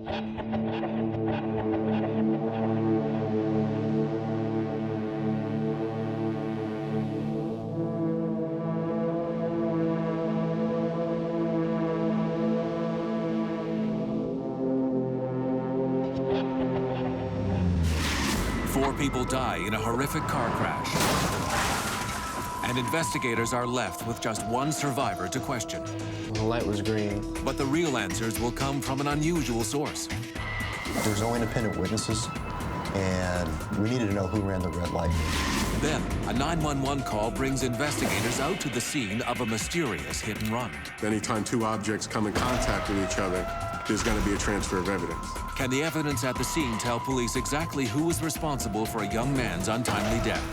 Four people die in a horrific car crash. And investigators are left with just one survivor to question. The light was green. But the real answers will come from an unusual source. There's no independent witnesses, and we needed to know who ran the red light. Then, a 911 call brings investigators out to the scene of a mysterious hit and run. Anytime two objects come in contact with each other, there's going to be a transfer of evidence. Can the evidence at the scene tell police exactly who was responsible for a young man's untimely death?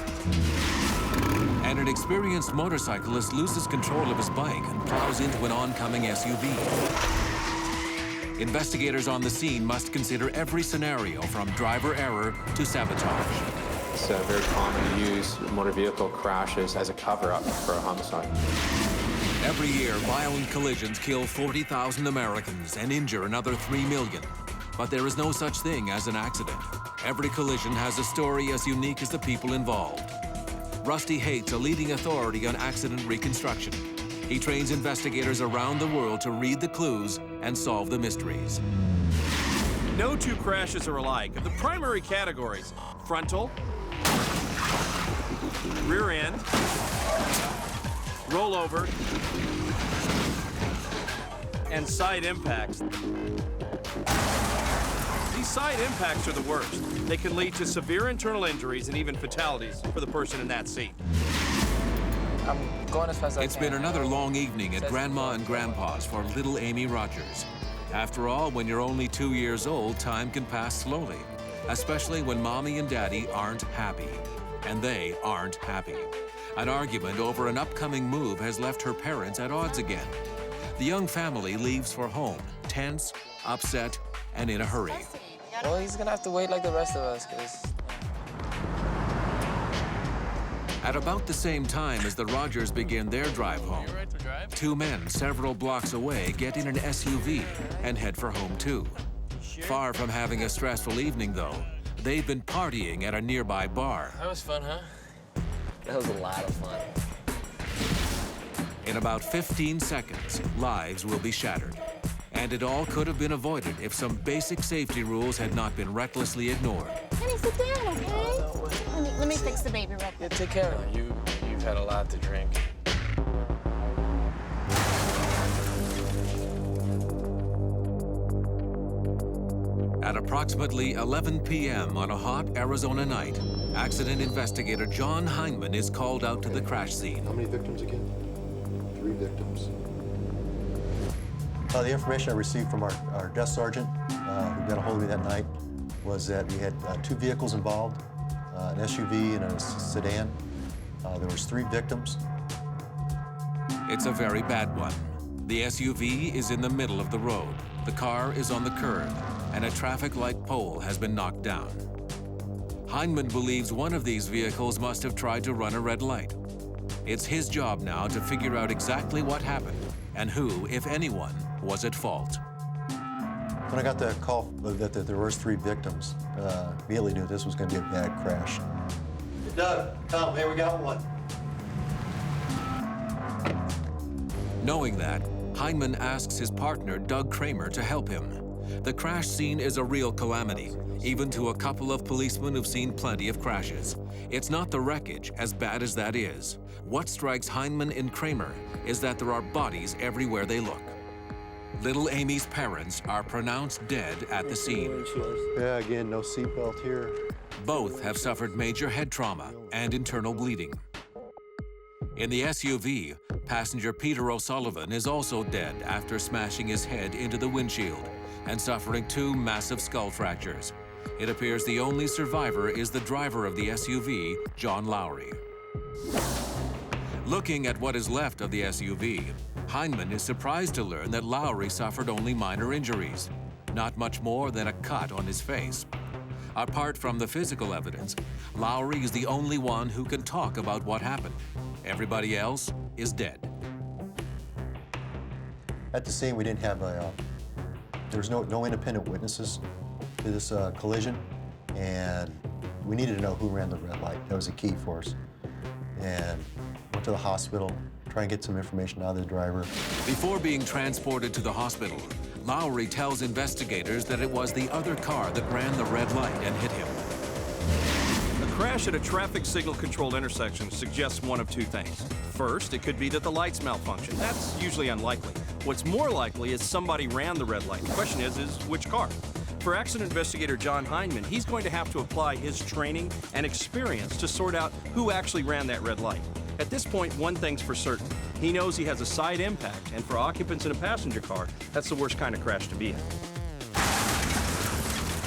And an experienced motorcyclist loses control of his bike and plows into an oncoming SUV. Investigators on the scene must consider every scenario from driver error to sabotage. It's very common to use motor vehicle crashes as a cover-up for a homicide. Every year, violent collisions kill 40,000 Americans and injure another 3 million. But there is no such thing as an accident. Every collision has a story as unique as the people involved. Rusty Haight's a leading authority on accident reconstruction. He trains investigators around the world to read the clues and solve the mysteries. No two crashes are alike. Of the primary categories, frontal, rear end, rollover, and side impacts. These side impacts are the worst. They can lead to severe internal injuries and even fatalities for the person in that seat. I'm going as fast as I can. It's been another long evening at Grandma and Grandpa's for little Amy Rogers. After all, when you're only 2 years old, time can pass slowly, especially when Mommy and Daddy aren't happy. And they aren't happy. An argument over an upcoming move has left her parents at odds again. The young family leaves for home, tense, upset, and in a hurry. Well, he's gonna have to wait like the rest of us, because... At about the same time as the Rogers begin their drive home, two men several blocks away get in an SUV and head for home too. Far from having a stressful evening though, they've been partying at a nearby bar. That was fun, huh? That was a lot of fun. In about 15 seconds, lives will be shattered. And it all could have been avoided if some basic safety rules had not been recklessly ignored. Honey, sit down, okay? Let me fix the baby real quick. Yeah, take care of it. You've had a lot to drink. At approximately 11 p.m. on a hot Arizona night, accident investigator John Heinman is called out to the crash scene. How many victims again? 3 victims. The information I received from our desk sergeant, who got a hold of me that night, was that we had 2 vehicles involved, an SUV and a sedan. There was 3 victims. It's a very bad one. The SUV is in the middle of the road. The car is on the curb, and a traffic light pole has been knocked down. Heinman believes one of these vehicles must have tried to run a red light. It's his job now to figure out exactly what happened and who, if anyone, was at fault. When I got the call that there was 3 victims, immediately knew this was going to be a bad crash. Hey, Doug, Tom, hey, we got one. Knowing that, Heinman asks his partner, Doug Kramer, to help him. The crash scene is a real calamity, even to a couple of policemen who've seen plenty of crashes. It's not the wreckage, as bad as that is. What strikes Heinman and Kramer is that there are bodies everywhere they look. Little Amy's parents are pronounced dead at the scene. Yeah, again, no seatbelt here. Both have suffered major head trauma and internal bleeding. In the SUV, passenger Peter O'Sullivan is also dead after smashing his head into the windshield and suffering 2 massive skull fractures. It appears the only survivor is the driver of the SUV, John Lowry. Looking at what is left of the SUV, Heinman is surprised to learn that Lowry suffered only minor injuries, not much more than a cut on his face. Apart from the physical evidence, Lowry is the only one who can talk about what happened. Everybody else is dead. At the scene, we didn't have was no independent witnesses to this collision, and we needed to know who ran the red light. That was a key for us. And went to the hospital, try and get some information out of the driver. Before being transported to the hospital, Lowry tells investigators that it was the other car that ran the red light and hit him. A crash at a traffic signal-controlled intersection suggests one of two things. First, it could be that the lights malfunction. That's usually unlikely. What's more likely is somebody ran the red light. The question is which car? For accident investigator John Heineman, he's going to have to apply his training and experience to sort out who actually ran that red light. At this point, one thing's for certain. He knows he has a side impact, and for occupants in a passenger car, that's the worst kind of crash to be in.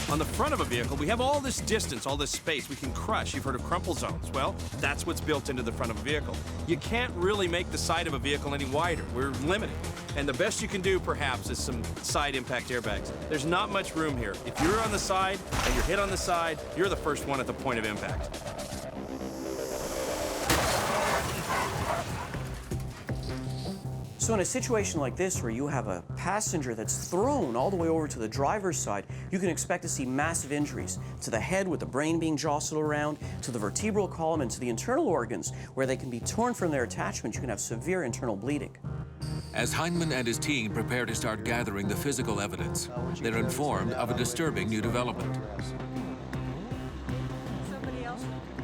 On the front of a vehicle, we have all this distance, all this space we can crush. You've heard of crumple zones. Well, that's what's built into the front of a vehicle. You can't really make the side of a vehicle any wider. We're limited. And the best you can do, perhaps, is some side impact airbags. There's not much room here. If you're on the side and you're hit on the side, you're the first one at the point of impact. So in a situation like this, where you have a passenger that's thrown all the way over to the driver's side, you can expect to see massive injuries to the head with the brain being jostled around, to the vertebral column, and to the internal organs, where they can be torn from their attachment. You can have severe internal bleeding. As Heineman and his team prepare to start gathering the physical evidence, they're informed of a disturbing new development.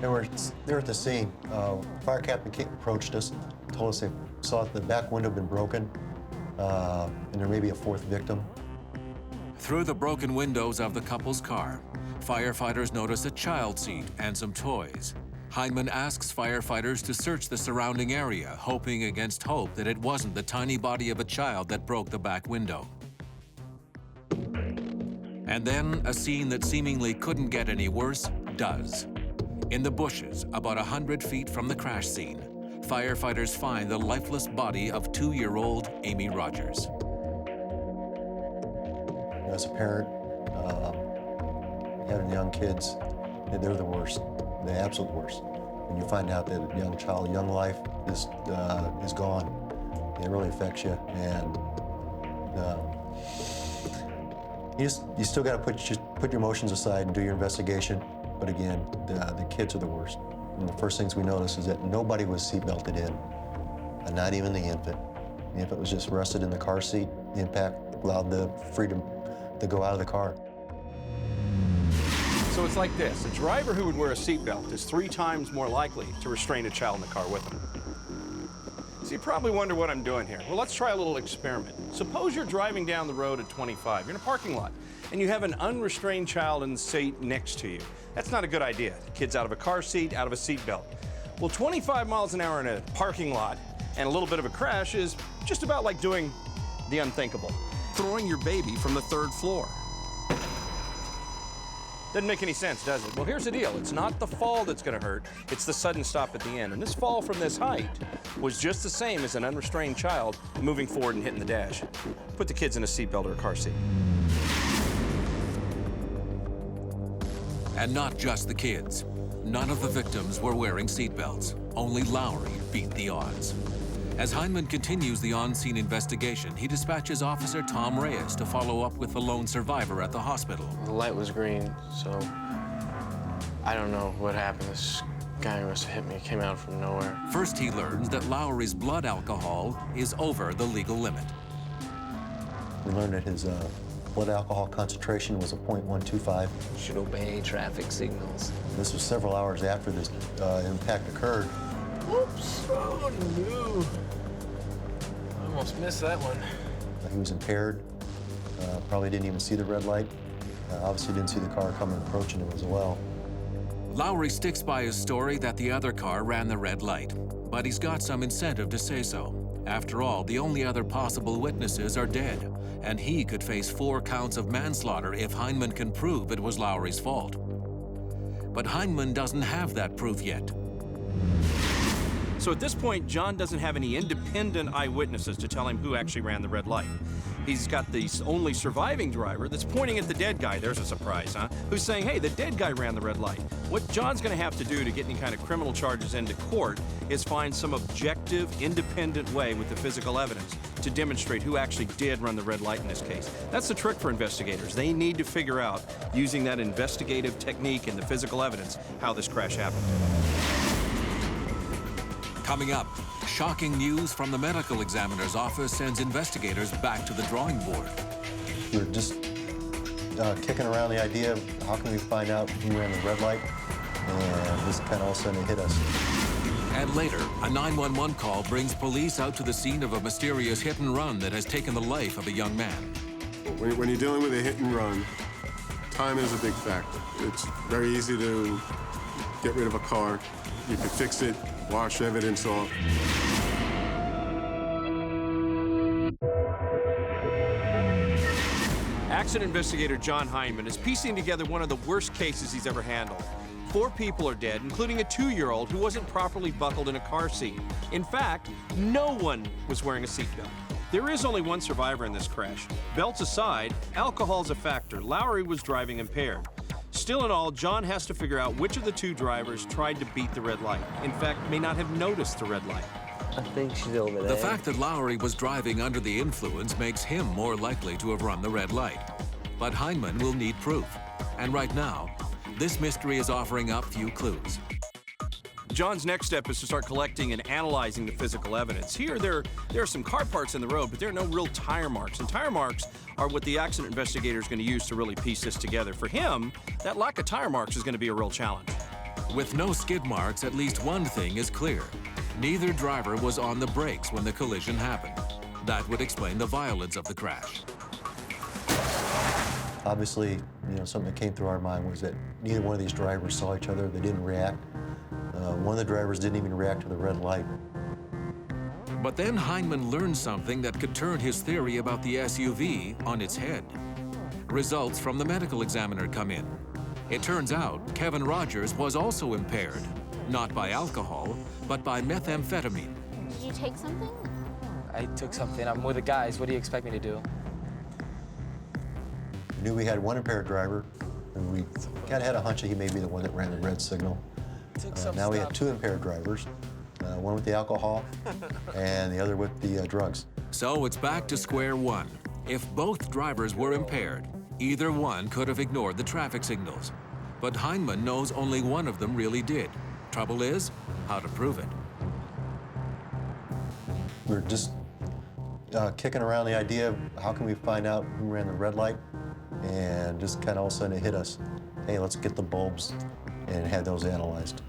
They're at the scene. Fire captain approached us, told us they saw that the back window had been broken, and there may be a fourth victim. Through the broken windows of the couple's car, firefighters notice a child seat and some toys. Heineman asks firefighters to search the surrounding area, hoping against hope that it wasn't the tiny body of a child that broke the back window. And then a scene that seemingly couldn't get any worse does. In the bushes, about 100 feet from the crash scene, firefighters find the lifeless body of 2-year-old Amy Rogers. As a parent, having young kids, they're the worst, the absolute worst. When you find out that a young child, young life is gone, it really affects you. And you still got to put your emotions aside and do your investigation. But again, the kids are the worst. And the first things we noticed is that nobody was seatbelted in, and not even the infant. The infant was just rested in the car seat. The impact allowed the freedom to go out of the car. So it's like this. A driver who would wear a seatbelt is 3 times more likely to restrain a child in the car with him. So you probably wonder what I'm doing here. Well, let's try a little experiment. Suppose you're driving down the road at 25. You're in a parking lot, and you have an unrestrained child in the seat next to you. That's not a good idea. The kid's out of a car seat, out of a seatbelt. Well, 25 miles an hour in a parking lot and a little bit of a crash is just about like doing the unthinkable. Throwing your baby from the 3rd floor. Doesn't make any sense, does it? Well, here's the deal. It's not the fall that's going to hurt. It's the sudden stop at the end. And this fall from this height was just the same as an unrestrained child moving forward and hitting the dash. Put the kids in a seatbelt or a car seat. And not just the kids. None of the victims were wearing seatbelts. Only Lowry beat the odds. As Heineman continues the on-scene investigation, he dispatches Officer Tom Reyes to follow up with the lone survivor at the hospital. The light was green, so I don't know what happened. This guy must have hit me. It came out from nowhere. First, he learns that Lowry's blood alcohol is over the legal limit. We learned that his blood alcohol concentration was a 0.125. Should obey traffic signals. This was several hours after this impact occurred. Oops, oh no. I almost missed that one. He was impaired, probably didn't even see the red light. Obviously didn't see the car coming approaching him as well. Lowry sticks by his story that the other car ran the red light, but he's got some incentive to say so. After all, the only other possible witnesses are dead, and he could face 4 counts of manslaughter if Heineman can prove it was Lowry's fault. But Heineman doesn't have that proof yet. So at this point, John doesn't have any independent eyewitnesses to tell him who actually ran the red light. He's got the only surviving driver that's pointing at the dead guy. There's a surprise, huh? Who's saying, hey, the dead guy ran the red light. What John's going to have to do to get any kind of criminal charges into court is find some objective, independent way with the physical evidence to demonstrate who actually did run the red light in this case. That's the trick for investigators. They need to figure out, using that investigative technique and the physical evidence, how this crash happened. Coming up, shocking news from the medical examiner's office sends investigators back to the drawing board. We're just kicking around the idea of how can we find out who ran the red light, and this kind of all of a sudden it hit us. And later, a 911 call brings police out to the scene of a mysterious hit and run that has taken the life of a young man. When you're dealing with a hit and run, time is a big factor. It's very easy to get rid of a car. You can fix it, wash evidence off. Accident investigator John Heineman is piecing together one of the worst cases he's ever handled. 4 people are dead, including a 2-year-old who wasn't properly buckled in a car seat. In fact, no one was wearing a seatbelt. There is only one survivor in this crash. Belts aside, alcohol's a factor. Lowry was driving impaired. Still in all, John has to figure out which of the 2 drivers tried to beat the red light. In fact, may not have noticed the red light. I think she's over there. The fact that Lowry was driving under the influence makes him more likely to have run the red light. But Heineman will need proof. And right now, this mystery is offering up few clues. John's next step is to start collecting and analyzing the physical evidence. Here, there are some car parts in the road, but there are no real tire marks. And tire marks are what the accident investigator is going to use to really piece this together. For him, that lack of tire marks is going to be a real challenge. With no skid marks, at least one thing is clear. Neither driver was on the brakes when the collision happened. That would explain the violence of the crash. Obviously, something that came through our mind was that neither one of these drivers saw each other. They didn't react. One of the drivers didn't even react to the red light. But then Heineman learned something that could turn his theory about the SUV on its head. Results from the medical examiner come in. It turns out Kevin Rogers was also impaired, not by alcohol, but by methamphetamine. Did you take something? I took something. I'm with the guys. What do you expect me to do? We knew we had one impaired driver, and we kind of had a hunch that he may be the one that ran the red signal. Now we had 2 impaired drivers, one with the alcohol and the other with the drugs. So it's back to square one. If both drivers were impaired, either one could have ignored the traffic signals. But Heineman knows only one of them really did. Trouble is, how to prove it. We're just kicking around the idea of how can we find out who ran the red light, and just kind of all of a sudden it hit us. Hey, let's get the bulbs and have those analyzed.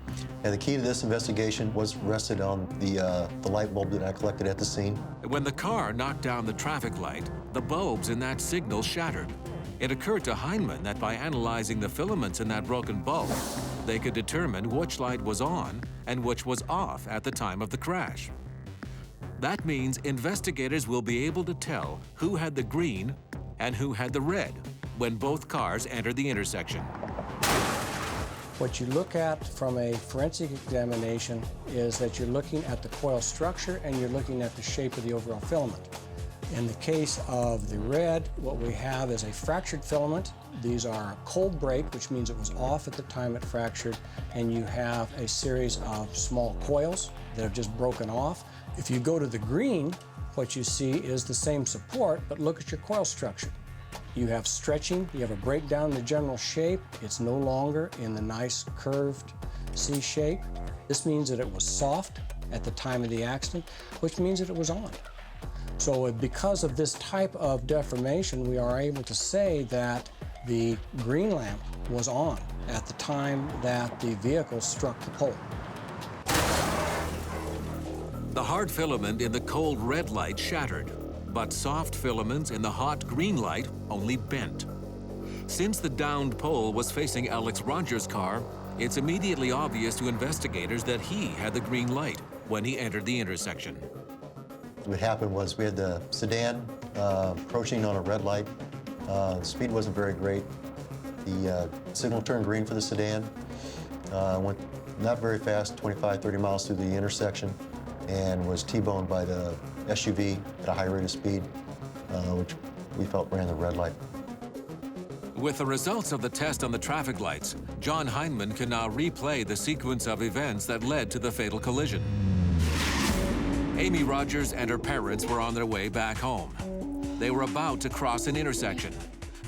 And the key to this investigation was rested on the light bulb that I collected at the scene. When the car knocked down the traffic light, the bulbs in that signal shattered. It occurred to Heineman that by analyzing the filaments in that broken bulb, they could determine which light was on and which was off at the time of the crash. That means investigators will be able to tell who had the green and who had the red when both cars entered the intersection. What you look at from a forensic examination is that you're looking at the coil structure and you're looking at the shape of the overall filament. In the case of the red, what we have is a fractured filament. These are cold break, which means it was off at the time it fractured, and you have a series of small coils that have just broken off. If you go to the green, what you see is the same support, but look at your coil structure. You have stretching, you have a breakdown in the general shape. It's no longer in the nice curved C shape. This means that it was soft at the time of the accident, which means that it was on. So because of this type of deformation, we are able to say that the green lamp was on at the time that the vehicle struck the pole. The hard filament in the cold red light shattered, but soft filaments in the hot green light only bent. Since the downed pole was facing Alex Rogers' car, it's immediately obvious to investigators that he had the green light when he entered the intersection. What happened was we had the sedan approaching on a red light. The speed wasn't very great. The signal turned green for the sedan. Went not very fast, 25, 30 miles through the intersection, and was T-boned by the SUV at a high rate of speed, which we felt ran the red light. With the results of the test on the traffic lights, John Heineman can now replay the sequence of events that led to the fatal collision. Amy Rogers and her parents were on their way back home. They were about to cross an intersection,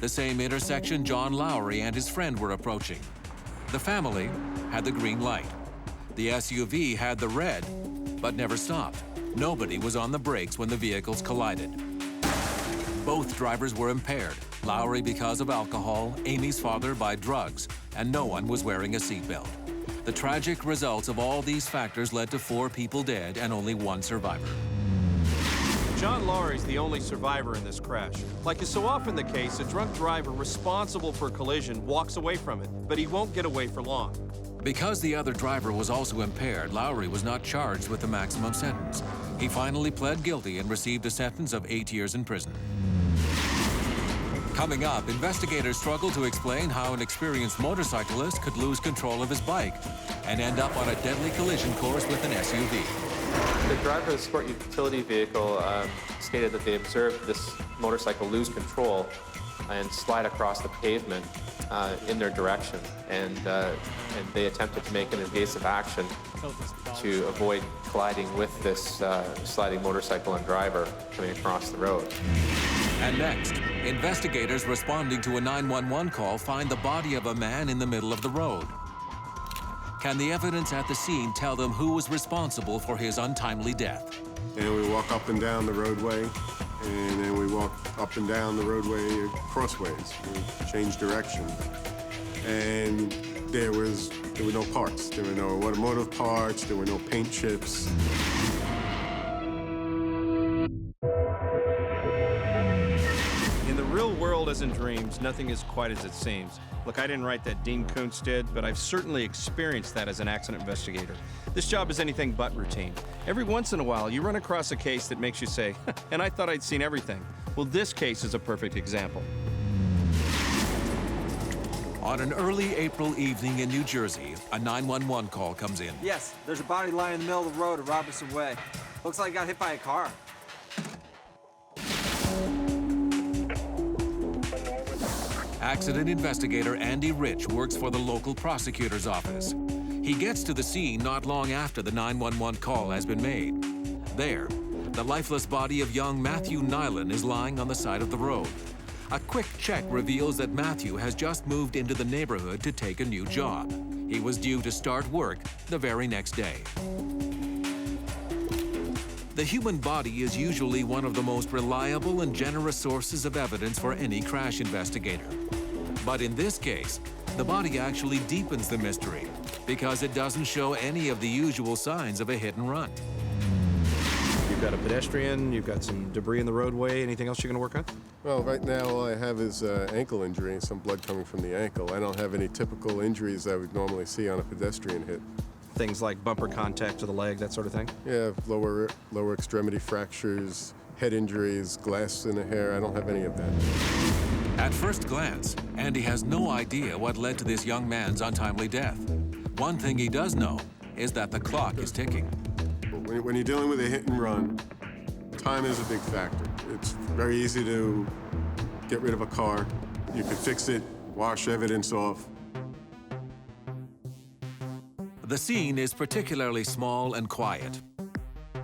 the same intersection John Lowry and his friend were approaching. The family had the green light. The SUV had the red, but never stopped. Nobody was on the brakes when the vehicles collided. Both drivers were impaired, Lowry because of alcohol, Amy's father by drugs, and no one was wearing a seatbelt. The tragic results of all these factors led to 4 people dead and only 1 survivor. John Lowry's the only survivor in this crash. Like is so often the case, a drunk driver responsible for a collision walks away from it, but he won't get away for long. Because the other driver was also impaired, Lowry was not charged with the maximum sentence. He finally pled guilty and received a sentence of 8 years in prison. Coming up, investigators struggle to explain how an experienced motorcyclist could lose control of his bike and end up on a deadly collision course with an SUV. The driver of the sport utility vehicle stated that they observed this motorcycle lose control and slide across the pavement in their direction, and they attempted to make an evasive action to avoid colliding with this sliding motorcycle and driver coming across the road. And next, investigators responding to a 911 call find the body of a man in the middle of the road. Can the evidence at the scene tell them who was responsible for his untimely death? And we walk up and down the roadway, and then we walk up and down the roadway crossways. We change direction. And there were no parts. There were no automotive parts, there were no paint chips. In the real world, as in dreams, nothing is quite as it seems. Look, I didn't write that, Dean Koontz did, but I've certainly experienced that as an accident investigator. This job is anything but routine. Every once in a while, you run across a case that makes you say, and I thought I'd seen everything. Well, this case is a perfect example. On an early April evening in New Jersey, a 911 call comes in. Yes, there's a body lying in the middle of the road at Robinson Way. Looks like he got hit by a car. Accident investigator Andy Rich works for the local prosecutor's office. He gets to the scene not long after the 911 call has been made. There, the lifeless body of young Matthew Nyland is lying on the side of the road. A quick check reveals that Matthew has just moved into the neighborhood to take a new job. He was due to start work the very next day. The human body is usually one of the most reliable and generous sources of evidence for any crash investigator. But in this case, the body actually deepens the mystery because it doesn't show any of the usual signs of a hit and run. You've got a pedestrian, you've got some debris in the roadway. Anything else you're going to work on? Well, right now all I have is ankle injury, some blood coming from the ankle. I don't have any typical injuries I would normally see on a pedestrian hit. Things like bumper contact to the leg, that sort of thing? Yeah, lower extremity fractures, head injuries, glass in the hair. I don't have any of that. At first glance, Andy has no idea what led to this young man's untimely death. One thing he does know is that the clock is ticking. When you're dealing with a hit and run, time is a big factor. It's very easy to get rid of a car. You can fix it, wash evidence off. The scene is particularly small and quiet.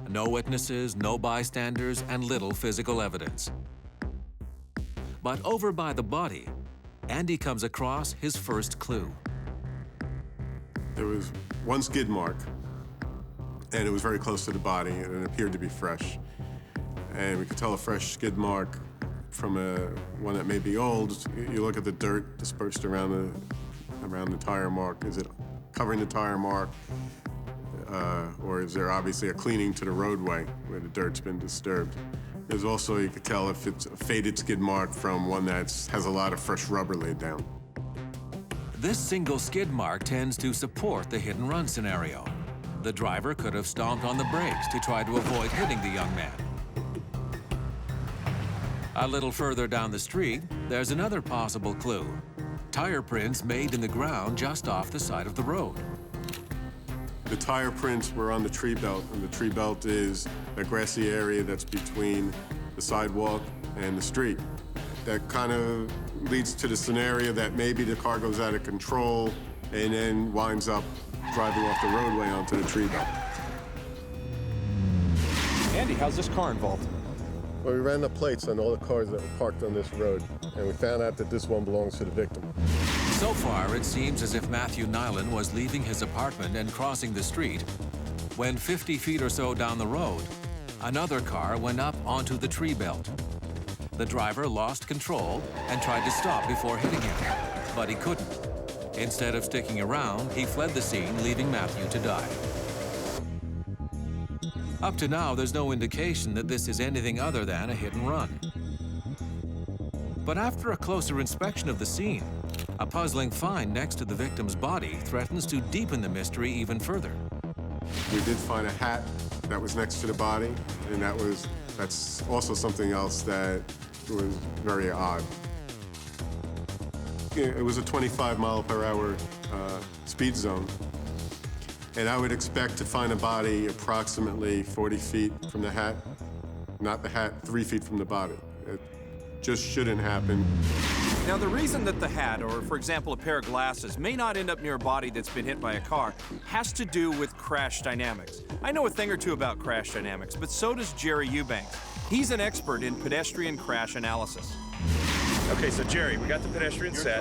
No witnesses, no bystanders, and little physical evidence. But over by the body, Andy comes across his first clue. There was one skid mark, and it was very close to the body, and it appeared to be fresh. And we could tell a fresh skid mark from one that may be old. You look at the dirt dispersed around the tire mark. Is it covering the tire mark, or is there obviously a cleaning to the roadway where the dirt's been disturbed? There's also, you could tell if it's a faded skid mark from one that has a lot of fresh rubber laid down. This single skid mark tends to support the hit and run scenario. The driver could have stomped on the brakes to try to avoid hitting the young man. A little further down the street, there's another possible clue. Tire prints made in the ground just off the side of the road. The tire prints were on the tree belt, and the tree belt is a grassy area that's between the sidewalk and the street. That kind of leads to the scenario that maybe the car goes out of control and then winds up driving off the roadway onto the tree belt. How's this car involved? Well, we ran the plates on all the cars that were parked on this road, and we found out that this one belongs to the victim. So far, it seems as if Matthew Nyland was leaving his apartment and crossing the street when 50 feet or so down the road, another car went up onto the tree belt. The driver lost control and tried to stop before hitting him, but he couldn't. Instead of sticking around, he fled the scene, leaving Matthew to die. Up to now, there's no indication that this is anything other than a hit and run. But after a closer inspection of the scene, a puzzling find next to the victim's body threatens to deepen the mystery even further. We did find a hat that was next to the body, and that's also something else that was very odd. It was a 25-mile-per-hour speed zone, and I would expect to find a body approximately 40 feet from the hat, not the hat, 3 feet from the body. It just shouldn't happen. Now, the reason that the hat, or for example, a pair of glasses, may not end up near a body that's been hit by a car has to do with crash dynamics. I know a thing or two about crash dynamics, but so does Jerry Eubanks. He's an expert in pedestrian crash analysis. Okay, so Jerry, we got the pedestrian set.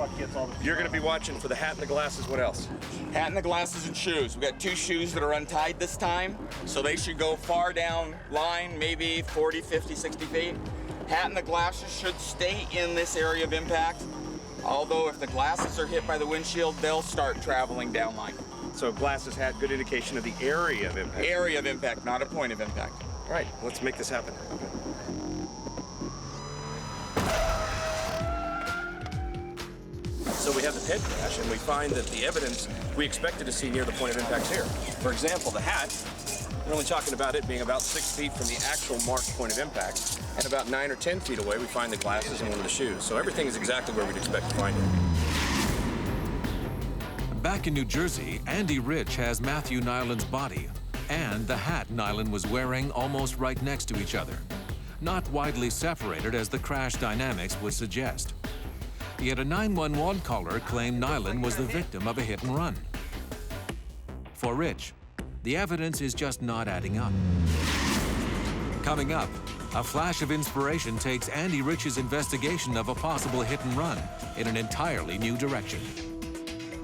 You're going to be watching for the hat and the glasses. What else? Hat and the glasses and shoes. We got 2 shoes that are untied this time, so they should go far down line, maybe 40, 50, 60 feet. Hat and the glasses should stay in this area of impact, although if the glasses are hit by the windshield, they'll start traveling down line. So glasses, hat, good indication of the area of impact. Area of impact, not a point of impact. All right, let's make this happen. So we have the head crash, and we find that the evidence we expected to see near the point of impact is here. For example, the hat, we're only talking about it being about 6 feet from the actual marked point of impact, and about 9 or 10 feet away, we find the glasses and one of the shoes. So everything is exactly where we'd expect to find it. Back in New Jersey, Andy Rich has Matthew Nyland's body and the hat Nyland was wearing almost right next to each other, not widely separated as the crash dynamics would suggest. Yet a 911 caller claimed Nyland was the victim of a hit and run. For Rich, the evidence is just not adding up. Coming up, a flash of inspiration takes Andy Rich's investigation of a possible hit and run in an entirely new direction.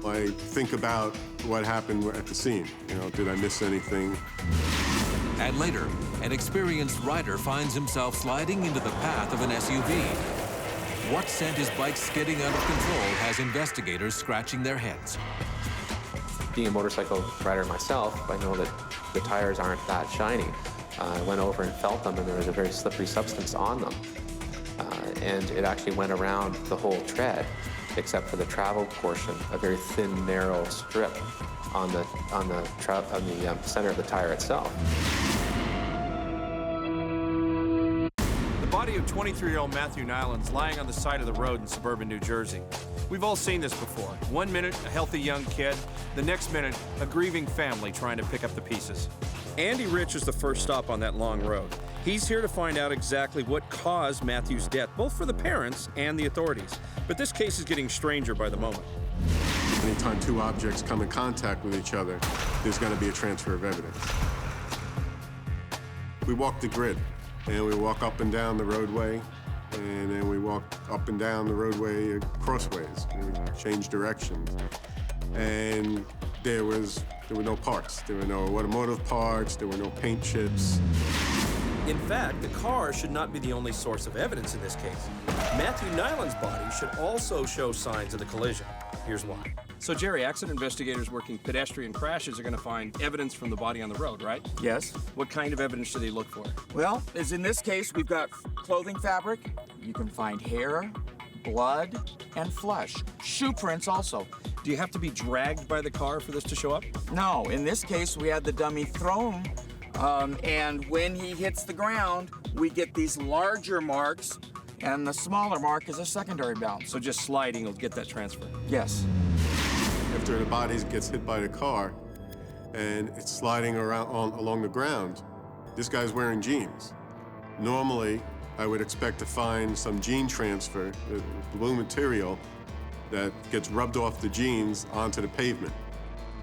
I think about what happened at the scene. Did I miss anything? And later, an experienced rider finds himself sliding into the path of an SUV. What sent his bike skidding out of control has investigators scratching their heads. Being a motorcycle rider myself, I know that the tires aren't that shiny. I went over and felt them, and there was a very slippery substance on them. And it actually went around the whole tread, except for the travel portion, a very thin, narrow strip on the center of the tire itself. The body of 23-year-old Matthew Nyland's lying on the side of the road in suburban New Jersey. We've all seen this before. 1 minute, a healthy young kid. The next minute, a grieving family trying to pick up the pieces. Andy Rich is the first stop on that long road. He's here to find out exactly what caused Matthew's death, both for the parents and the authorities. But this case is getting stranger by the moment. Anytime 2 objects come in contact with each other, there's going to be a transfer of evidence. We walk the grid, and we walk up and down the roadway, and then we walk up and down the roadway crossways. We change directions. And there were no parts. There were no automotive parts. There were no paint chips. In fact, the car should not be the only source of evidence in this case. Matthew Nyland's body should also show signs of the collision. Here's why. So, Jerry, accident investigators working pedestrian crashes are going to find evidence from the body on the road, right? Yes. What kind of evidence do they look for? Well, as in this case, we've got clothing fabric. You can find hair, blood, and flesh. Shoe prints also. Do you have to be dragged by the car for this to show up? No. In this case, we had the dummy thrown, and when he hits the ground, we get these larger marks, and the smaller mark is a secondary bounce. So just sliding will get that transfer? Yes. After the body gets hit by the car and it's sliding around along the ground, this guy's wearing jeans. Normally, I would expect to find some jean transfer, blue material, that gets rubbed off the jeans onto the pavement.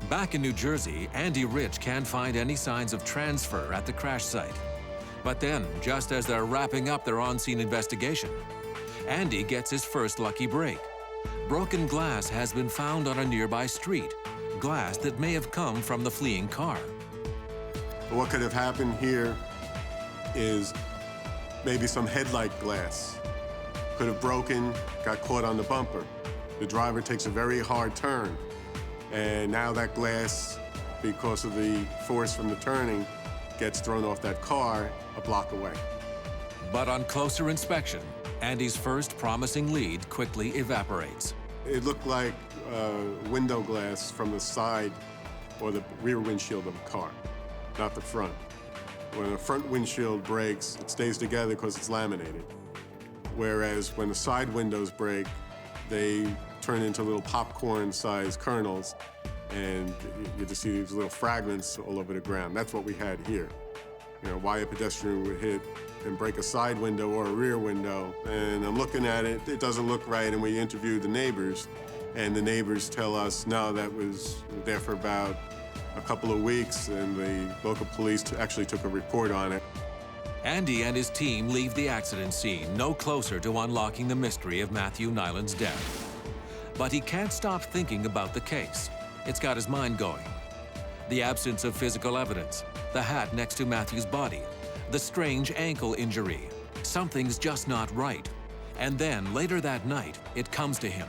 Back in New Jersey, Andy Rich can't find any signs of transfer at the crash site. But then, just as they're wrapping up their on-scene investigation, Andy gets his first lucky break. Broken glass has been found on a nearby street, glass that may have come from the fleeing car. What could have happened here is maybe some headlight glass could have broken, got caught on the bumper. The driver takes a very hard turn, and now that glass, because of the force from the turning, gets thrown off that car a block away. But on closer inspection, Andy's first promising lead quickly evaporates. It looked like window glass from the side or the rear windshield of a car, not the front. When a front windshield breaks, it stays together because it's laminated. Whereas when the side windows break, they turn into little popcorn-sized kernels, and you just see these little fragments all over the ground. That's what we had here. You know, why a pedestrian would hit and break a side window or a rear window. And I'm looking at it, it doesn't look right, and we interviewed the neighbors, and the neighbors tell us, no, that was there for about a couple of weeks, and the local police actually took a report on it. Andy and his team leave the accident scene no closer to unlocking the mystery of Matthew Nyland's death. But he can't stop thinking about the case. It's got his mind going. The absence of physical evidence, the hat next to Matthew's body, the strange ankle injury. Something's just not right. And then, later that night, it comes to him.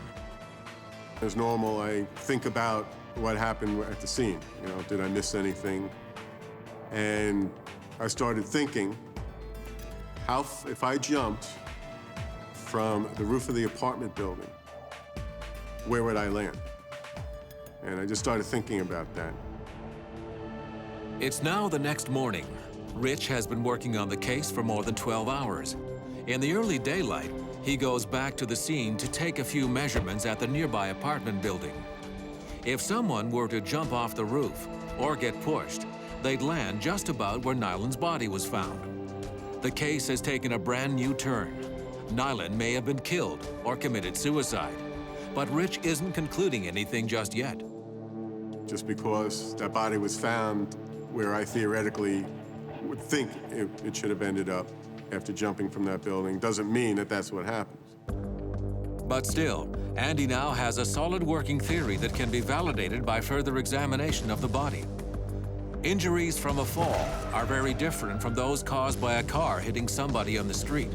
As normal, I think about what happened at the scene. You know, did I miss anything? And I started thinking, if I jumped from the roof of the apartment building, where would I land? And I just started thinking about that. It's now the next morning. Rich has been working on the case for more than 12 hours. In the early daylight, he goes back to the scene to take a few measurements at the nearby apartment building. If someone were to jump off the roof or get pushed, they'd land just about where Nyland's body was found. The case has taken a brand new turn. Nyland may have been killed or committed suicide, but Rich isn't concluding anything just yet. Just because that body was found where I theoretically would think it should have ended up after jumping from that building doesn't mean that that's what happens. But still, Andy now has a solid working theory that can be validated by further examination of the body. Injuries from a fall are very different from those caused by a car hitting somebody on the street.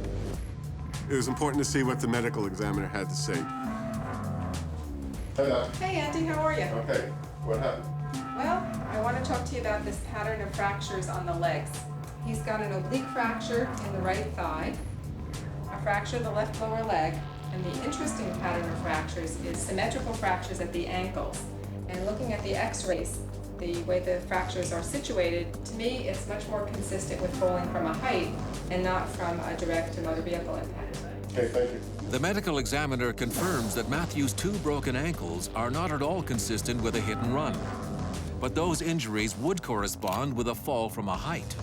It was important to see what the medical examiner had to say. Hello. Hey, Andy, how are you? Okay, what happened? Well, I want to talk to you about this pattern of fractures on the legs. He's got an oblique fracture in the right thigh, a fracture of the left lower leg, and the interesting pattern of fractures is symmetrical fractures at the ankles. And looking at the x-rays, the way the fractures are situated, to me it's much more consistent with falling from a height and not from a direct motor vehicle impact. Okay, thank you. The medical examiner confirms that Matthew's 2 broken ankles are not at all consistent with a hit and run. But those injuries would correspond with a fall from a height.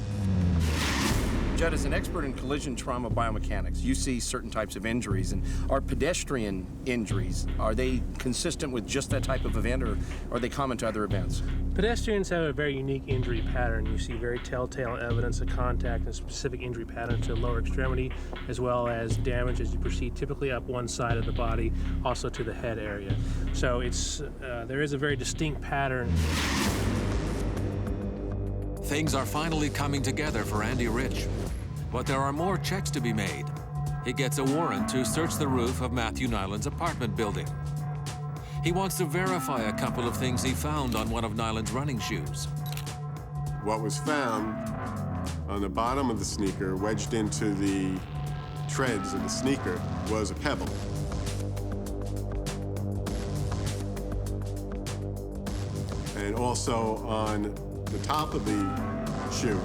Judd, as an expert in collision trauma biomechanics, you see certain types of injuries, and are pedestrian injuries, are they consistent with just that type of event, or are they common to other events? Pedestrians have a very unique injury pattern. You see very telltale evidence of contact and specific injury pattern to the lower extremity, as well as damage as you proceed, typically up one side of the body, also to the head area. So there is a very distinct pattern. Things are finally coming together for Andy Rich. But there are more checks to be made. He gets a warrant to search the roof of Matthew Nyland's apartment building. He wants to verify a couple of things he found on one of Nyland's running shoes. What was found on the bottom of the sneaker, wedged into the treads of the sneaker, was a pebble. And also on the top of the shoe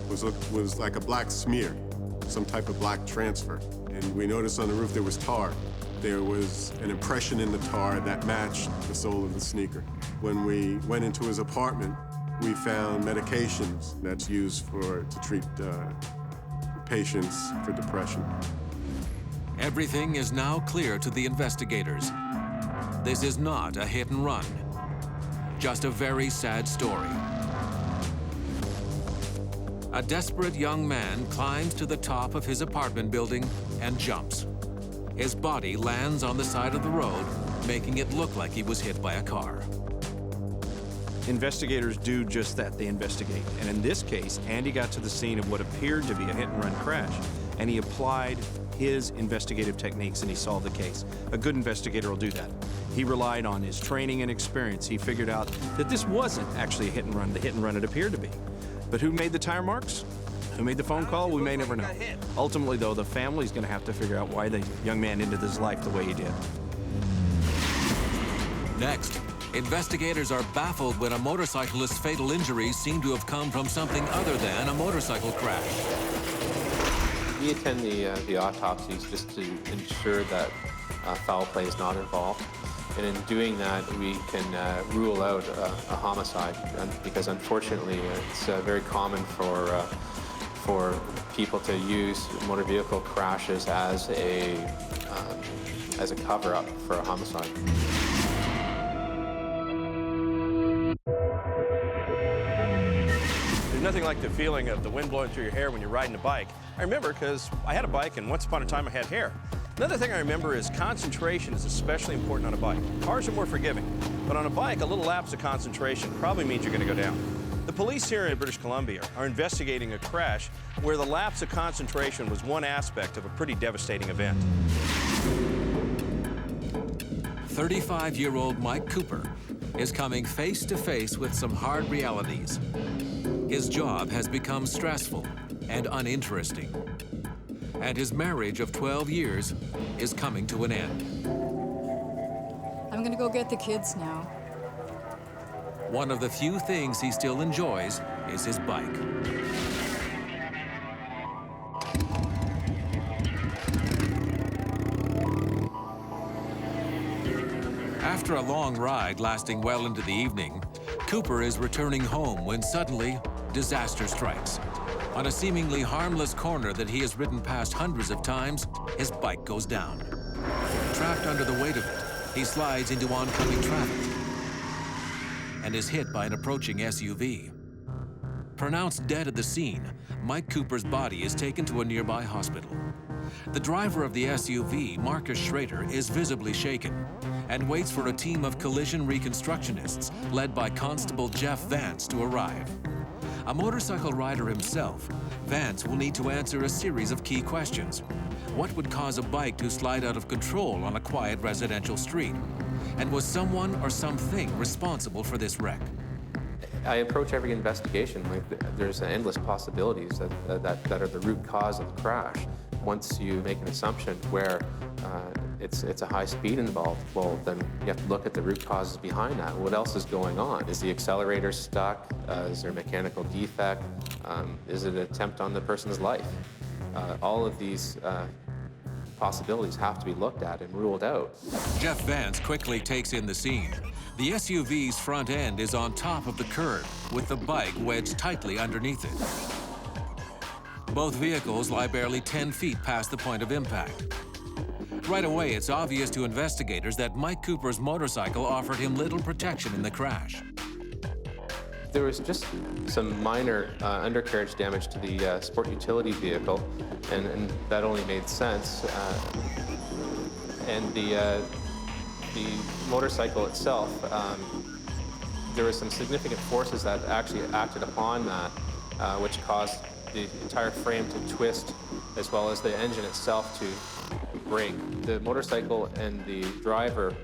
was like a black smear, some type of black transfer. And we noticed on the roof there was tar. There was an impression in the tar that matched the sole of the sneaker. When we went into his apartment, we found medications that's used to treat patients for depression. Everything is now clear to the investigators. This is not a hit and run, just a very sad story. A desperate young man climbs to the top of his apartment building and jumps. His body lands on the side of the road, making it look like he was hit by a car. Investigators do just that, they investigate. And in this case, Andy got to the scene of what appeared to be a hit-and-run crash, and he applied his investigative techniques and he solved the case. A good investigator will do that. He relied on his training and experience. He figured out that this wasn't actually a hit-and-run, the hit-and-run it appeared to be. But who made the tire marks? Who made the phone call? We may never know. Ultimately, though, the family's going to have to figure out why the young man ended his life the way he did. Next, investigators are baffled when a motorcyclist's fatal injuries seem to have come from something other than a motorcycle crash. We attend the autopsies just to ensure that foul play is not involved. And in doing that, we can rule out a homicide, because unfortunately it's very common for people to use motor vehicle crashes as a cover-up for a homicide. There's nothing like the feeling of the wind blowing through your hair when you're riding a bike. I remember because I had a bike, and once upon a time I had hair. Another thing I remember is concentration is especially important on a bike. Cars are more forgiving, but on a bike, a little lapse of concentration probably means you're going to go down. The police here in British Columbia are investigating a crash where the lapse of concentration was one aspect of a pretty devastating event. 35-year-old Mike Cooper is coming face to face with some hard realities. His job has become stressful and uninteresting, and his marriage of 12 years is coming to an end. I'm gonna go get the kids now. One of the few things he still enjoys is his bike. After a long ride lasting well into the evening, Cooper is returning home when suddenly disaster strikes. On a seemingly harmless corner that he has ridden past hundreds of times, his bike goes down. Trapped under the weight of it, he slides into oncoming traffic and is hit by an approaching SUV. Pronounced dead at the scene, Mike Cooper's body is taken to a nearby hospital. The driver of the SUV, Marcus Schrader, is visibly shaken and waits for a team of collision reconstructionists led by Constable Jeff Vance to arrive. A motorcycle rider himself, Vance will need to answer a series of key questions. What would cause a bike to slide out of control on a quiet residential street? And was someone or something responsible for this wreck? I approach every investigation like there's endless possibilities that are the root cause of the crash. Once you make an assumption where it's a high speed involved, well, then you have to look at the root causes behind that. What else is going on? Is the accelerator stuck? Is there a mechanical defect? Is it an attempt on the person's life? All of these possibilities have to be looked at and ruled out. Jeff Vance quickly takes in the scene. The SUV's front end is on top of the curb, with the bike wedged tightly underneath it. Both vehicles lie barely 10 feet past the point of impact. Right away, it's obvious to investigators that Mike Cooper's motorcycle offered him little protection in the crash. There was just some minor undercarriage damage to the sport utility vehicle, and that only made sense. And the motorcycle itself, there were some significant forces that actually acted upon that, which caused the entire frame to twist, as well as the engine itself to break. The motorcycle and the driver,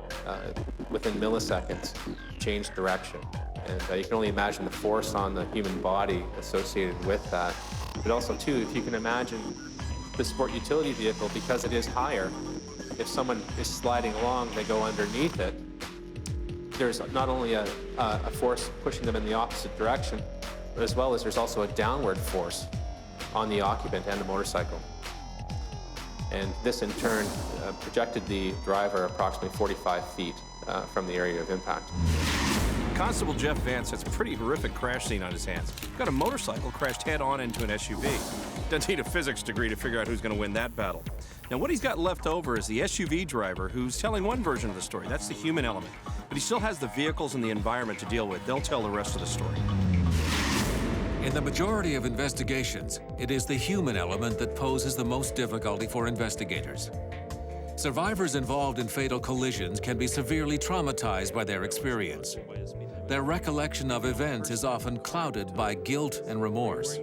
within milliseconds, changed direction. And you can only imagine the force on the human body associated with that. But also, too, if you can imagine the sport utility vehicle, because it is higher, if someone is sliding along, they go underneath it, there's not only a force pushing them in the opposite direction, but as well as there's also a downward force on the occupant and the motorcycle. And this, in turn, projected the driver approximately 45 feet from the area of impact. Constable Jeff Vance has a pretty horrific crash scene on his hands. Got a motorcycle crashed head-on into an SUV. Doesn't need a physics degree to figure out who's going to win that battle. Now, what he's got left over is the SUV driver who's telling one version of the story. That's the human element. But he still has the vehicles and the environment to deal with. They'll tell the rest of the story. In the majority of investigations, it is the human element that poses the most difficulty for investigators. Survivors involved in fatal collisions can be severely traumatized by their experience. Their recollection of events is often clouded by guilt and remorse.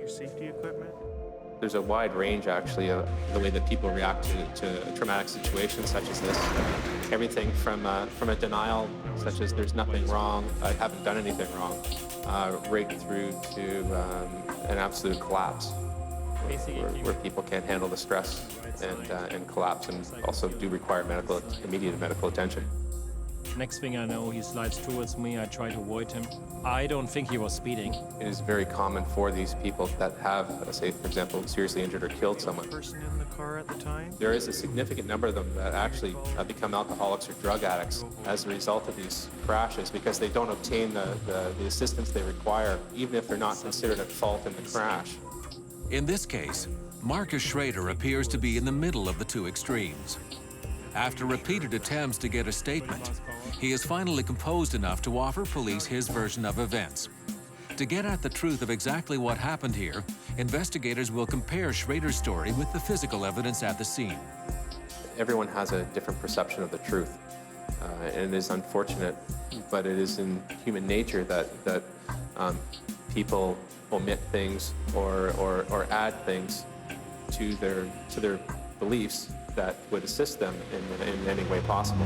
There's a wide range, actually, of the way that people react to traumatic situations such as this. Everything from a denial, such as there's nothing wrong, I haven't done anything wrong, right through to an absolute collapse, where people can't handle the stress and collapse, and also do require immediate medical attention. Next thing I know, he slides towards me. I try to avoid him. I don't think he was speeding. It is very common for these people that have, say, for example, seriously injured or killed someone. Person in the car at the time? There is a significant number of them that actually become alcoholics or drug addicts as a result of these crashes, because they don't obtain the assistance they require, even if they're not considered at fault in the crash. In this case, Marcus Schrader appears to be in the middle of the two extremes. After repeated attempts to get a statement, he is finally composed enough to offer police his version of events. To get at the truth of exactly what happened here, investigators will compare Schrader's story with the physical evidence at the scene. Everyone has a different perception of the truth, and it is unfortunate, but it is in human nature that people omit things or add things to their beliefs that would assist them in any way possible.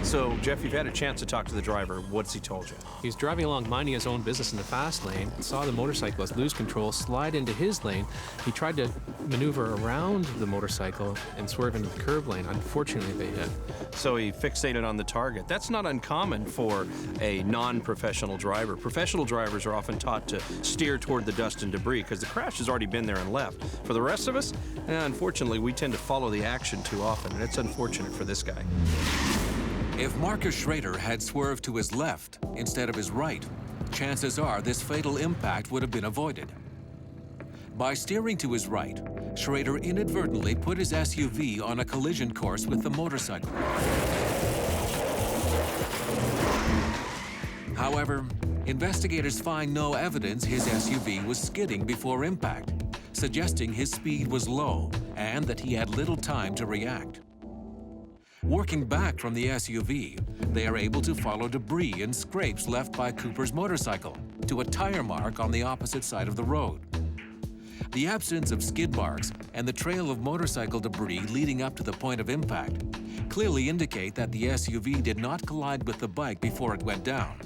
So, Jeff, you've had a chance to talk to the driver. What's he told you? He was driving along, minding his own business in the fast lane, and saw the motorcyclist lose control, slide into his lane. He tried to maneuver around the motorcycle and swerve into the curb lane. Unfortunately, they hit. So he fixated on the target. That's not uncommon for a non-professional driver. Professional drivers are often taught to steer toward the dust and debris because the crash has already been there and left. For the rest of us, unfortunately, we tend to follow the action too often, and it's unfortunate for this guy. If Marcus Schrader had swerved to his left instead of his right, chances are this fatal impact would have been avoided. By steering to his right, Schrader inadvertently put his SUV on a collision course with the motorcycle. However, investigators find no evidence his SUV was skidding before impact, suggesting his speed was low and that he had little time to react. Working back from the SUV, they are able to follow debris and scrapes left by Cooper's motorcycle to a tire mark on the opposite side of the road. The absence of skid marks and the trail of motorcycle debris leading up to the point of impact clearly indicate that the SUV did not collide with the bike before it went down.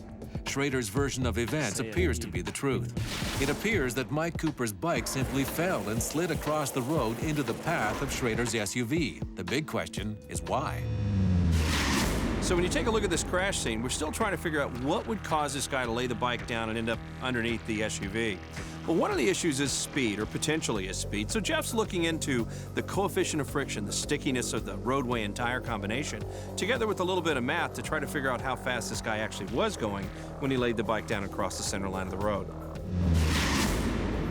Schrader's version of events appears to be the truth. It appears that Mike Cooper's bike simply fell and slid across the road into the path of Schrader's SUV. The big question is why? So when you take a look at this crash scene, we're still trying to figure out what would cause this guy to lay the bike down and end up underneath the SUV. Well, one of the issues is speed, or potentially is speed. So Jeff's looking into the coefficient of friction, the stickiness of the roadway and tire combination, together with a little bit of math to try to figure out how fast this guy actually was going when he laid the bike down across the center line of the road.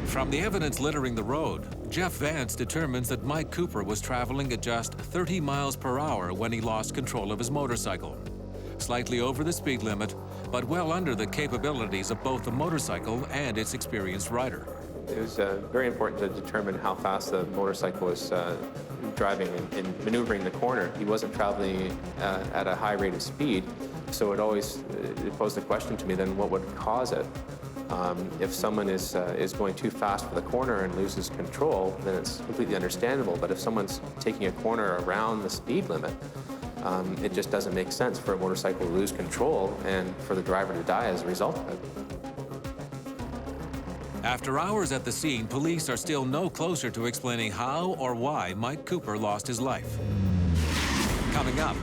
From the evidence littering the road, Jeff Vance determines that Mike Cooper was traveling at just 30 miles per hour when he lost control of his motorcycle. Slightly over the speed limit, but well under the capabilities of both the motorcycle and its experienced rider. It was very important to determine how fast the motorcycle was driving and maneuvering the corner. He wasn't traveling at a high rate of speed, so it posed the question to me then, what would cause it? If someone is going too fast for the corner and loses control, then it's completely understandable. But if someone's taking a corner around the speed limit, it just doesn't make sense for a motorcycle to lose control and for the driver to die as a result of it. After hours at the scene, police are still no closer to explaining how or why Mike Cooper lost his life. Coming up,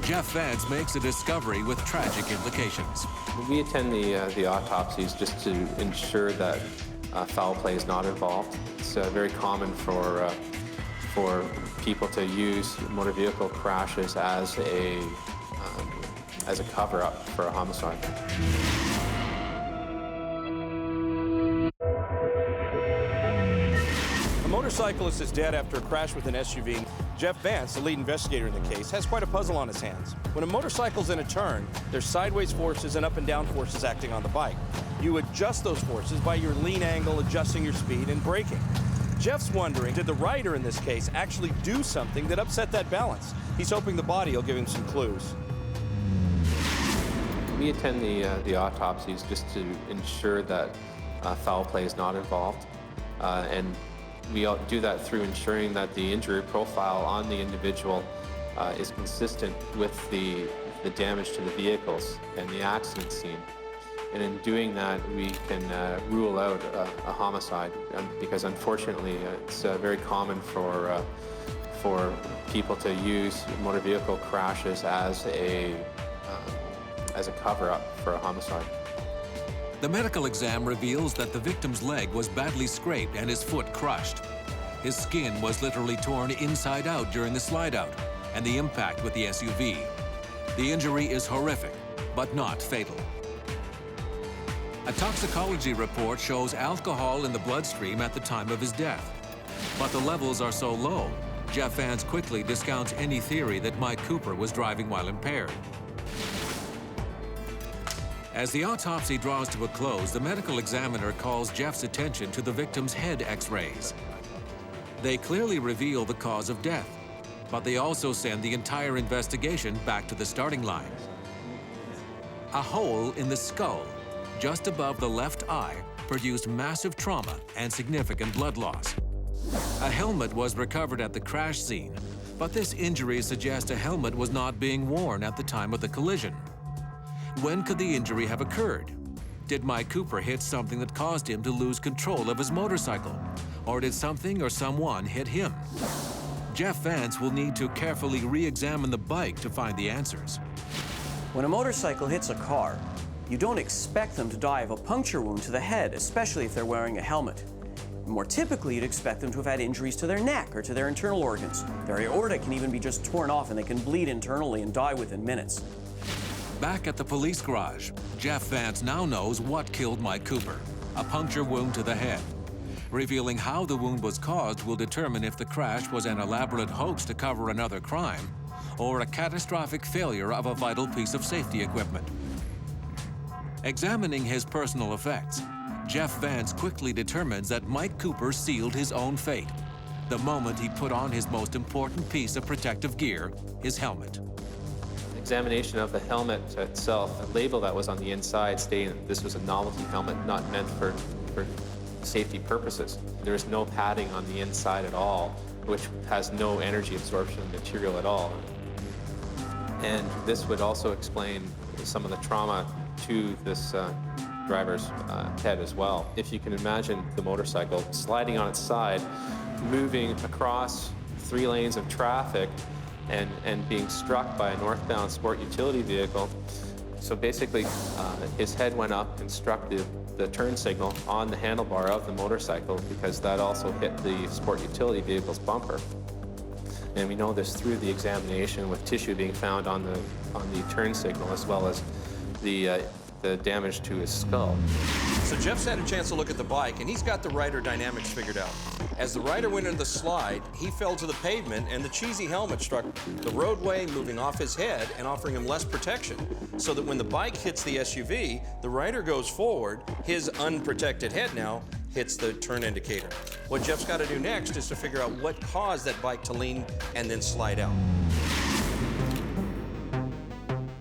Jeff Vance makes a discovery with tragic implications. We attend the autopsies just to ensure that foul play is not involved. It's very common for people to use motor vehicle crashes as a cover-up for a homicide. A motorcyclist is dead after a crash with an SUV. Jeff Vance, the lead investigator in the case, has quite a puzzle on his hands. When a motorcycle's in a turn, there's sideways forces and up and down forces acting on the bike. You adjust those forces by your lean angle, adjusting your speed, and braking. Jeff's wondering, did the rider in this case actually do something that upset that balance? He's hoping the body will give him some clues. We attend the autopsies just to ensure that foul play is not involved. And we do that through ensuring that the injury profile on the individual is consistent with the damage to the vehicles and the accident scene. And in doing that, we can rule out a homicide, because unfortunately it's very common for people to use motor vehicle crashes as a cover-up for a homicide. The medical exam reveals that the victim's leg was badly scraped and his foot crushed. His skin was literally torn inside out during the slide-out and the impact with the SUV. The injury is horrific, but not fatal. A toxicology report shows alcohol in the bloodstream at the time of his death. But the levels are so low, Jeff Vance quickly discounts any theory that Mike Cooper was driving while impaired. As the autopsy draws to a close, the medical examiner calls Jeff's attention to the victim's head x-rays. They clearly reveal the cause of death, but they also send the entire investigation back to the starting line. A hole in the skull, just above the left eye, produced massive trauma and significant blood loss. A helmet was recovered at the crash scene, but this injury suggests a helmet was not being worn at the time of the collision. When could the injury have occurred? Did Mike Cooper hit something that caused him to lose control of his motorcycle? Or did something or someone hit him? Jeff Vance will need to carefully re-examine the bike to find the answers. When a motorcycle hits a car, you don't expect them to die of a puncture wound to the head, especially if they're wearing a helmet. More typically, you'd expect them to have had injuries to their neck or to their internal organs. Their aorta can even be just torn off and they can bleed internally and die within minutes. Back at the police garage, Jeff Vance now knows what killed Mike Cooper, a puncture wound to the head. Revealing how the wound was caused will determine if the crash was an elaborate hoax to cover another crime or a catastrophic failure of a vital piece of safety equipment. Examining his personal effects, Jeff Vance quickly determines that Mike Cooper sealed his own fate the moment he put on his most important piece of protective gear, his helmet. Examination of the helmet itself, a label that was on the inside stating that this was a novelty helmet not meant for safety purposes. There is no padding on the inside at all, which has no energy absorption material at all. And this would also explain some of the trauma to this driver's head as well. If you can imagine the motorcycle sliding on its side, moving across 3 lanes of traffic, and being struck by a northbound sport utility vehicle. So basically, his head went up and struck the turn signal on the handlebar of the motorcycle, because that also hit the sport utility vehicle's bumper. And we know this through the examination, with tissue being found on the turn signal, as well as the damage to his skull. So Jeff's had a chance to look at the bike, and he's got the rider dynamics figured out. As the rider went into the slide, he fell to the pavement, and the cheesy helmet struck the roadway, moving off his head and offering him less protection, so that when the bike hits the SUV, the rider goes forward, his unprotected head now hits the turn indicator. What Jeff's got to do next is to figure out what caused that bike to lean and then slide out.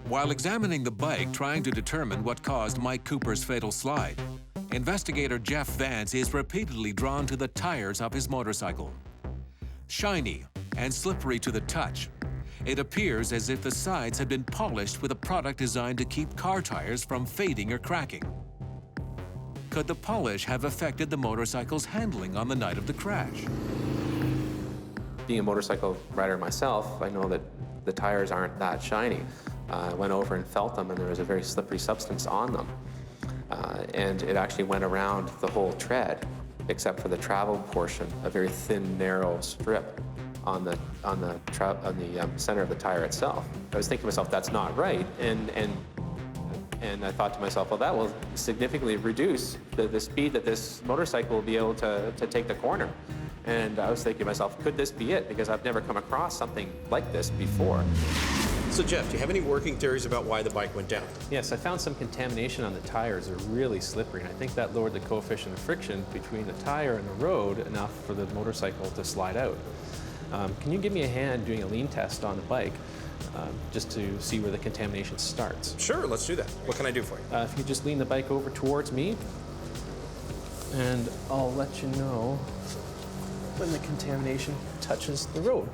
While examining the bike, trying to determine what caused Mike Cooper's fatal slide, investigator Jeff Vance is repeatedly drawn to the tires of his motorcycle. Shiny and slippery to the touch, it appears as if the sides had been polished with a product designed to keep car tires from fading or cracking. Could the polish have affected the motorcycle's handling on the night of the crash? Being a motorcycle rider myself, I know that the tires aren't that shiny. I went over and felt them, and there was a very slippery substance on them. And it actually went around the whole tread, except for the travel portion, a very thin, narrow strip on the center of the tire itself. I was thinking to myself, that's not right. And I thought to myself, well, that will significantly reduce the speed that this motorcycle will be able to take the corner. And I was thinking to myself, could this be it? Because I've never come across something like this before. So Jeff, do you have any working theories about why the bike went down? Yes, I found some contamination on the tires. They're really slippery, and I think that lowered the coefficient of friction between the tire and the road enough for the motorcycle to slide out. Can you give me a hand doing a lean test on the bike, just to see where the contamination starts? Sure, let's do that. What can I do for you? If you just lean the bike over towards me, and I'll let you know when the contamination touches the road.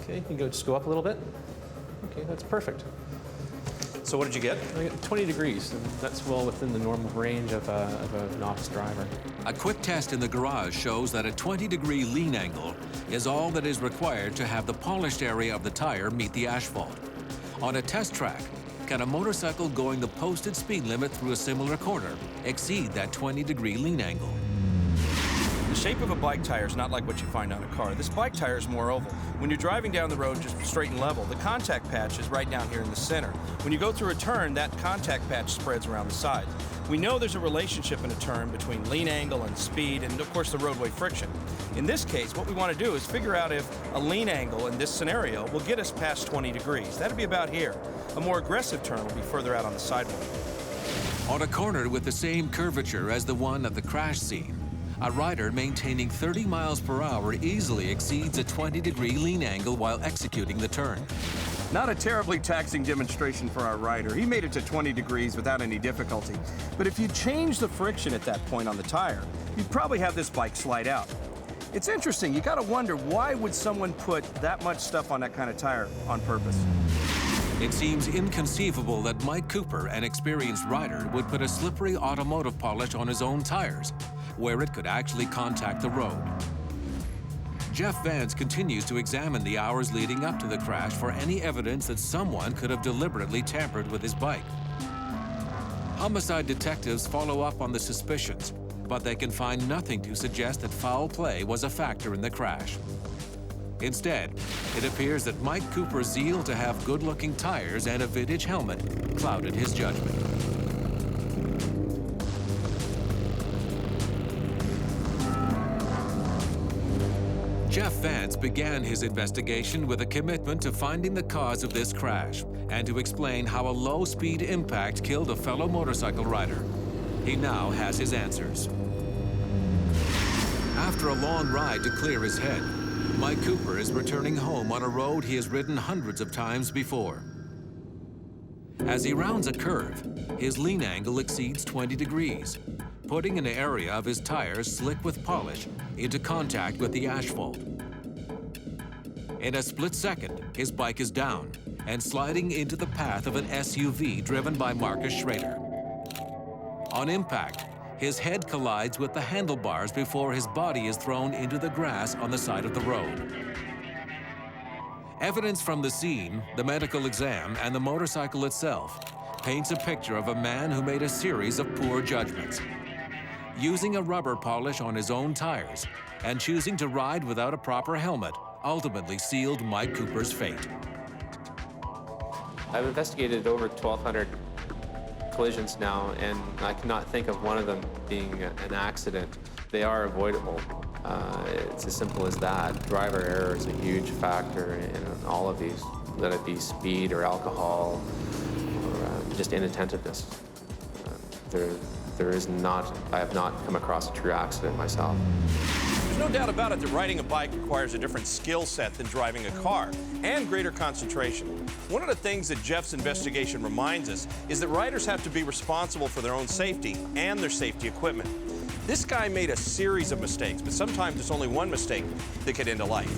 Okay, you can just go up a little bit. Okay, that's perfect. So what did you get? I got 20 degrees, and that's well within the normal range of a novice driver. A quick test in the garage shows that a 20-degree lean angle is all that is required to have the polished area of the tire meet the asphalt. On a test track, can a motorcycle going the posted speed limit through a similar corner exceed that 20-degree lean angle? The shape of a bike tire is not like what you find on a car. This bike tire is more oval. When you're driving down the road just straight and level, the contact patch is right down here in the center. When you go through a turn, that contact patch spreads around the sides. We know there's a relationship in a turn between lean angle and speed and, of course, the roadway friction. In this case, what we want to do is figure out if a lean angle in this scenario will get us past 20 degrees. That'd be about here. A more aggressive turn will be further out on the sidewalk. On a corner with the same curvature as the one at the crash scene, a rider maintaining 30 miles per hour easily exceeds a 20-degree lean angle while executing the turn. Not a terribly taxing demonstration for our rider. He made it to 20 degrees without any difficulty. But if you change the friction at that point on the tire, you'd probably have this bike slide out. It's interesting. You got to wonder, why would someone put that much stuff on that kind of tire on purpose? It seems inconceivable that Mike Cooper, an experienced rider, would put a slippery automotive polish on his own tires, where it could actually contact the road. Jeff Vance continues to examine the hours leading up to the crash for any evidence that someone could have deliberately tampered with his bike. Homicide detectives follow up on the suspicions, but they can find nothing to suggest that foul play was a factor in the crash. Instead, it appears that Mike Cooper's zeal to have good-looking tires and a vintage helmet clouded his judgment. Jeff Vance began his investigation with a commitment to finding the cause of this crash and to explain how a low-speed impact killed a fellow motorcycle rider. He now has his answers. After a long ride to clear his head, Mike Cooper is returning home on a road he has ridden hundreds of times before. As he rounds a curve, his lean angle exceeds 20 degrees, putting an area of his tires slick with polish into contact with the asphalt. In a split second, his bike is down and sliding into the path of an SUV driven by Marcus Schrader. On impact, his head collides with the handlebars before his body is thrown into the grass on the side of the road. Evidence from the scene, the medical exam, and the motorcycle itself paints a picture of a man who made a series of poor judgments. Using a rubber polish on his own tires and choosing to ride without a proper helmet ultimately sealed Mike Cooper's fate. I've investigated over 1,200 collisions now, and I cannot think of one of them being an accident. They are avoidable. It's as simple as that. Driver error is a huge factor in all of these, let it be speed or alcohol or just inattentiveness. I have not come across a true accident myself. There's no doubt about it that riding a bike requires a different skill set than driving a car, and greater concentration. One of the things that Jeff's investigation reminds us is that riders have to be responsible for their own safety and their safety equipment. This guy made a series of mistakes, but sometimes it's only one mistake that could end a life.